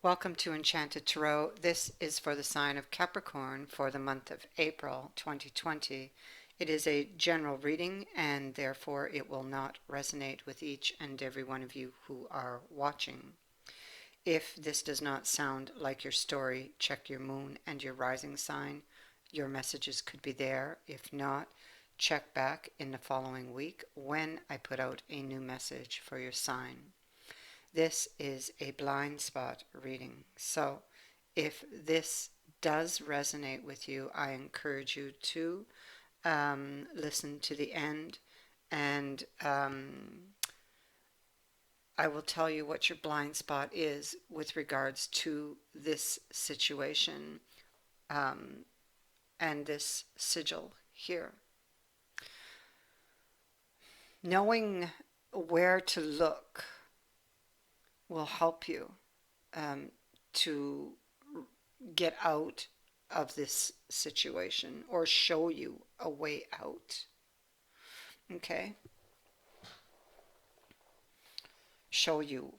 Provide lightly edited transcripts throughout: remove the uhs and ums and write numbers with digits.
Welcome to Enchanted Tarot. This is for the sign of Capricorn for the month of April 2020. It is a general reading and therefore it will not resonate with each and every one of you who are watching. If this does not sound like your story, check your moon and your rising sign. Your messages could be there. If not, check back in the following week when I put out a new message for your sign. This is a blind spot reading. So if this does resonate with you, I encourage you to listen to the end, and I will tell you what your blind spot is with regards to this situation and this sigil here. Knowing where to look will help you to get out of this situation or show you a way out. Okay? Show you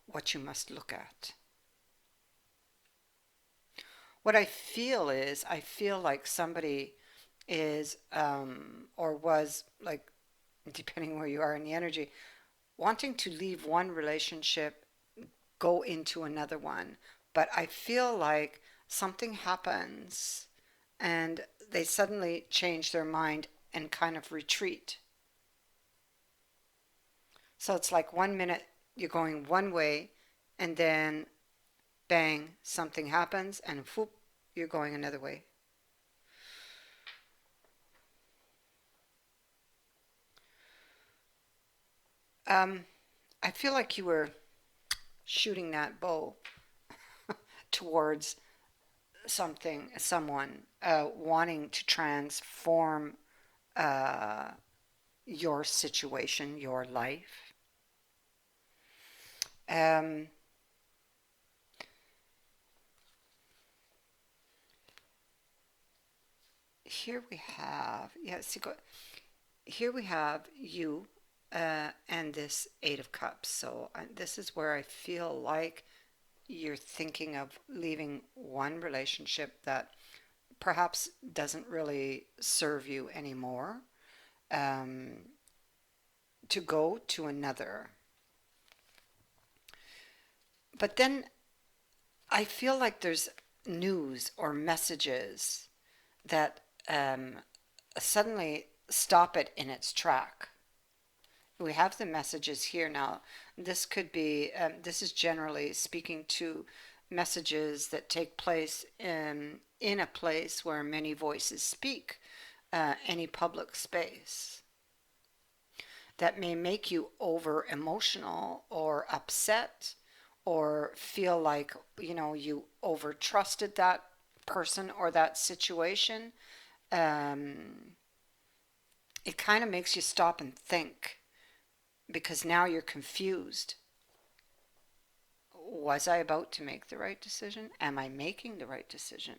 what you must look at. What I feel is, I feel like somebody is, or was, like, depending where you are in the energy, wanting to leave one relationship, go into another one. But I feel like something happens and they suddenly change their mind and kind of retreat. So it's like 1 minute you're going one way, and then bang, something happens, and whoop, you're going another way. I feel like you were shooting that bow towards someone, wanting to transform your situation, your life. Um, Here we have, yes, here we have you and this Eight of Cups. So this is where I feel like you're thinking of leaving one relationship that perhaps doesn't really serve you anymore, um, to go to another. But then I feel like there's news or messages that suddenly stop it in its track. We have the messages here now. This could be, this is generally speaking to messages that take place in a place where many voices speak, any public space. That may make you over emotional or upset, or feel like, you over trusted that person or that situation. Um, it kind of makes you stop and think, because now you're confused. Was I about to make the right decision? Am I making the right decision?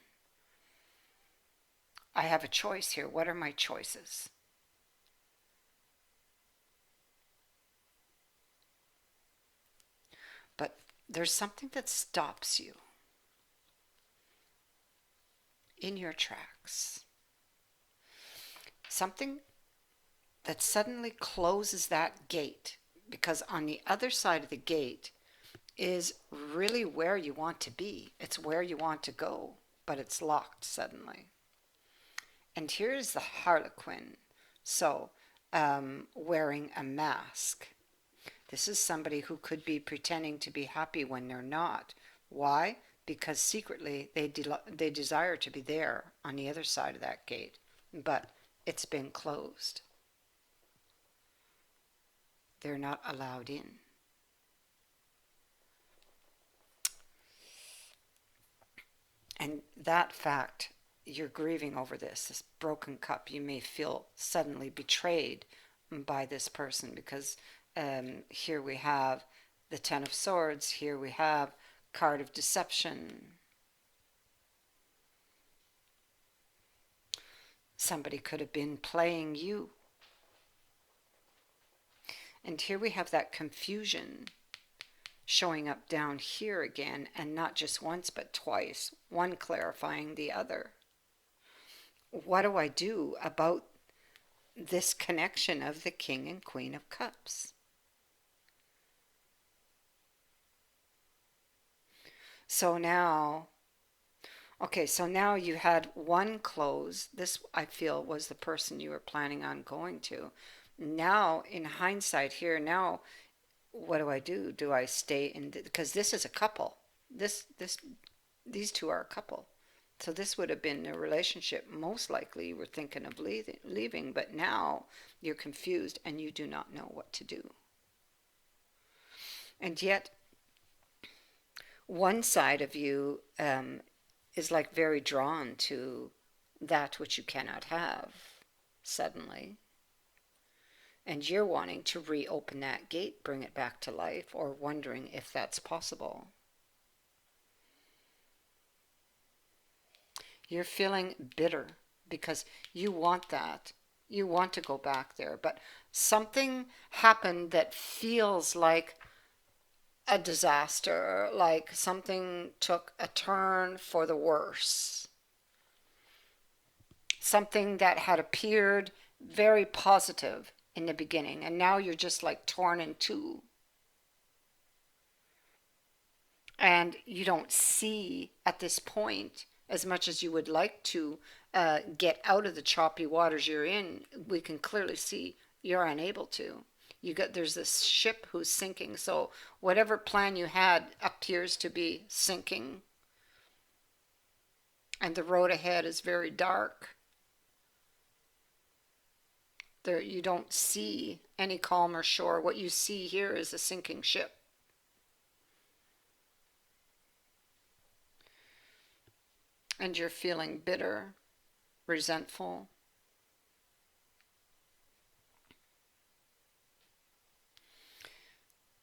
I have a choice here. What are my choices? But there's something that stops you in your tracks. Something that suddenly closes that gate, because on the other side of the gate is really where you want to be. It's where you want to go, but it's locked suddenly. And here's the Harlequin. So, wearing a mask. This is somebody who could be pretending to be happy when they're not. Why? Because secretly they desire to be there on the other side of that gate, but it's been closed. They're not allowed in. And that fact, you're grieving over this broken cup. You may feel suddenly betrayed by this person, because here we have the Ten of Swords, here we have card of deception. Somebody could have been playing you. And here we have that confusion. showing up down here again, and not just once but twice, one clarifying the other. What do I do about this connection of the King and Queen of Cups? So now, okay, so now you had one close. This, I feel, was the person you were planning on going to. Now, in hindsight here, now what do I do? Do I stay in because this is a couple. This these two are a couple. So this would have been a relationship most likely you were thinking of leaving, but now you're confused and you do not know what to do. And yet, one side of you is like very drawn to that which you cannot have suddenly. And you're wanting to reopen that gate, bring it back to life, or wondering if that's possible. You're feeling bitter because you want that. You want to go back there, but something happened that feels like a disaster, like something took a turn for the worse. Something that had appeared very positive in the beginning, and now you're just like torn in two. And you don't see at this point, as much as you would like to get out of the choppy waters you're in, we can clearly see you're unable to. There's this ship who's sinking, so whatever plan you had appears to be sinking, and the road ahead is very dark. There, you don't see any calmer shore. What you see here is a sinking ship. And you're feeling bitter, resentful.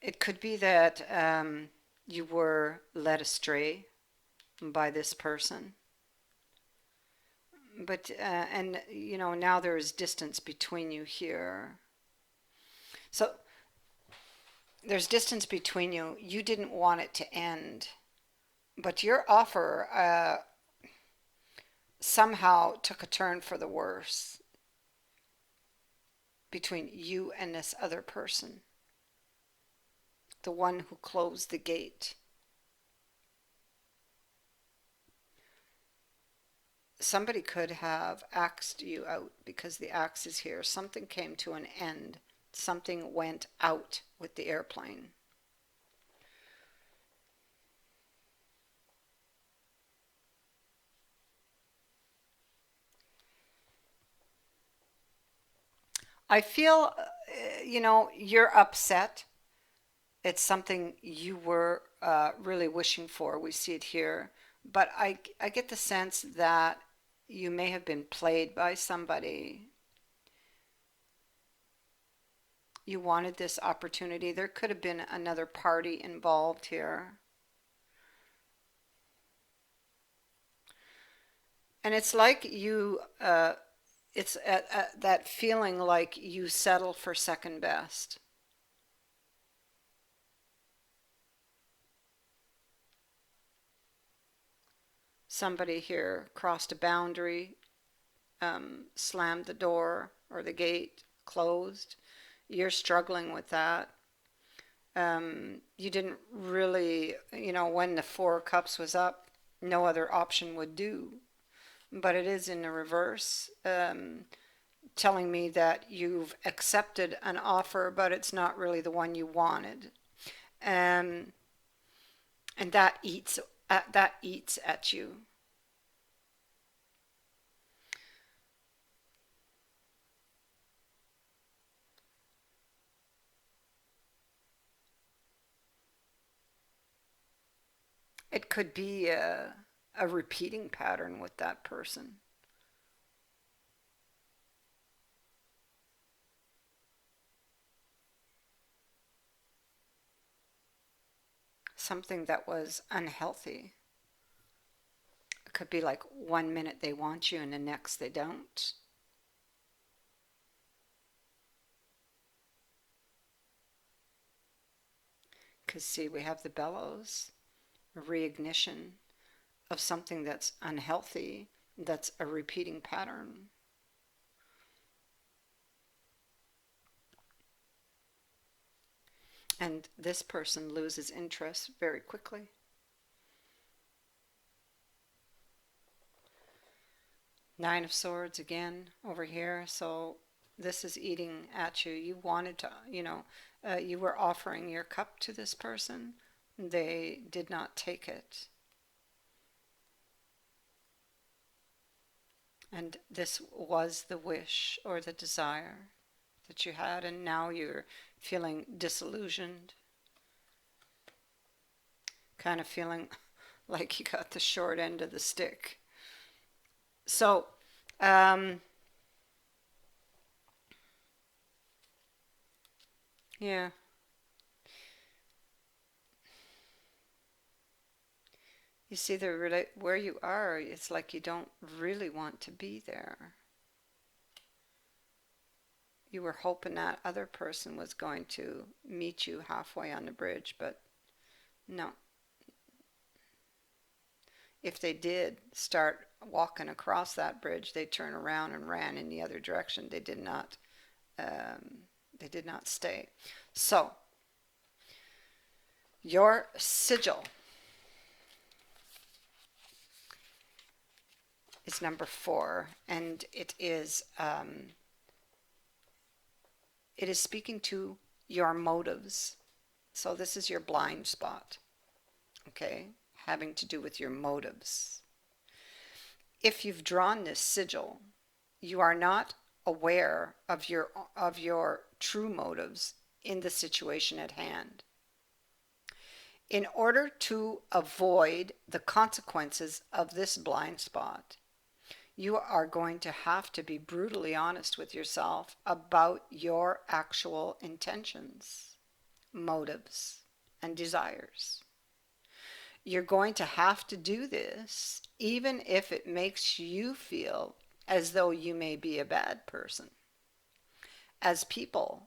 It could be that you were led astray by this person. But, and you know, now there is distance between you here. So there's distance between you. You didn't want it to end. But your offer somehow took a turn for the worse between you and this other person, the one who closed the gate. Somebody could have axed you out because the axe is here. Something came to an end. Something went out with the airplane. I feel, you know, you're upset. It's something you were really wishing for. We see it here. But I get the sense that you may have been played by somebody. You wanted this opportunity. There could have been another party involved here. And it's like you, it's that feeling like you settle for second best. Somebody here crossed a boundary, slammed the door or the gate, closed. You're struggling with that. You didn't really, you know, when the Four of Cups was up, no other option would do. But it is in the reverse, telling me that you've accepted an offer, but it's not really the one you wanted. Um, and that eats at you. It could be a repeating pattern with that person. Something that was unhealthy. It could be like 1 minute they want you and the next they don't. Because, see, we have the bellows, a reignition of something that's unhealthy, that's a repeating pattern. And this person loses interest very quickly. Nine of Swords again over here. So this is eating at you. You wanted to, you were offering your cup to this person. They did not take it. And this was the wish or the desire that you had, and now you're feeling disillusioned, kind of feeling like you got the short end of the stick. So, yeah, you see where you are, it's like you don't really want to be there. You were hoping that other person was going to meet you halfway on the bridge, but no. If they did start walking across that bridge, they turned around and ran in the other direction. They did not. They did not stay. So your sigil is number 4, and it is speaking to your motives. So this is your blind spot, okay, having to do with your motives. If you've drawn this sigil, you are not aware of your true motives in the situation at hand. In order to avoid the consequences of this blind spot, you are going to have to be brutally honest with yourself about your actual intentions, motives, and desires. You're going to have to do this even if it makes you feel as though you may be a bad person. As people,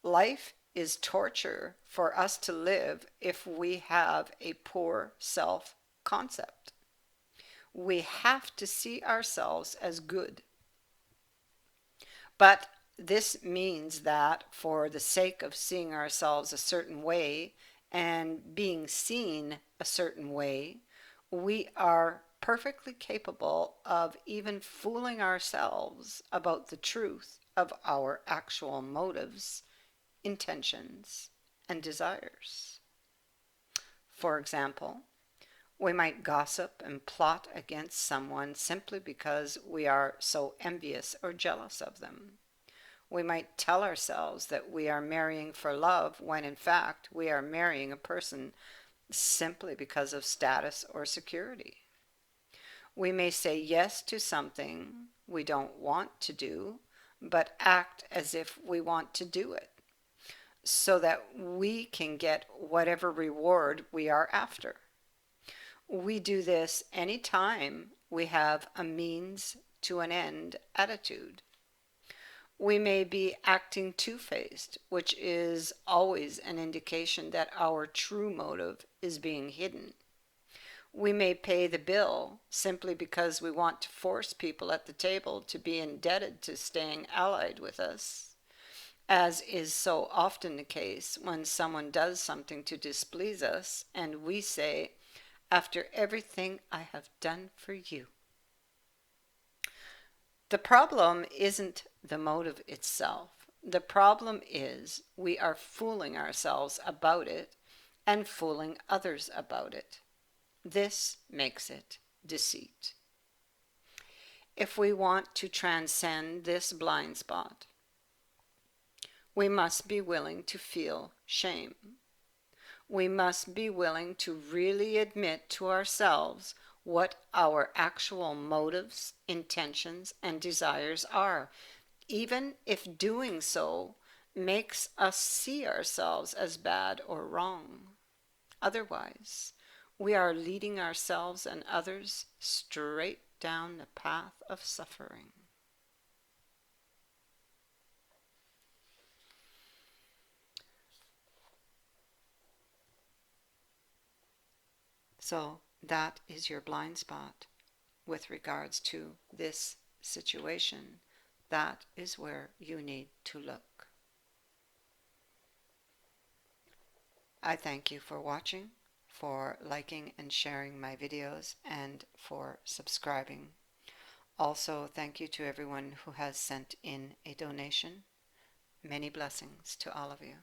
life is torture for us to live if we have a poor self-concept. We have to see ourselves as good. But this means that for the sake of seeing ourselves a certain way and being seen a certain way, we are perfectly capable of even fooling ourselves about the truth of our actual motives, intentions, and desires. For example, we might gossip and plot against someone simply because we are so envious or jealous of them. We might tell ourselves that we are marrying for love when in fact we are marrying a person simply because of status or security. We may say yes to something we don't want to do, but act as if we want to do it, so that we can get whatever reward we are after. We do this anytime we have a means to an end attitude. We may be acting two-faced, which is always an indication that our true motive is being hidden. We may pay the bill simply because we want to force people at the table to be indebted to staying allied with us, as is so often the case when someone does something to displease us and we say, "After everything I have done for you." The problem isn't the motive itself. The problem is we are fooling ourselves about it and fooling others about it. This makes it deceit. If we want to transcend this blind spot, we must be willing to feel shame. We must be willing to really admit to ourselves what our actual motives, intentions, and desires are, even if doing so makes us see ourselves as bad or wrong. Otherwise, we are leading ourselves and others straight down the path of suffering. So that is your blind spot with regards to this situation. That is where you need to look. I thank you for watching, for liking and sharing my videos, and for subscribing. Also, thank you to everyone who has sent in a donation. Many blessings to all of you.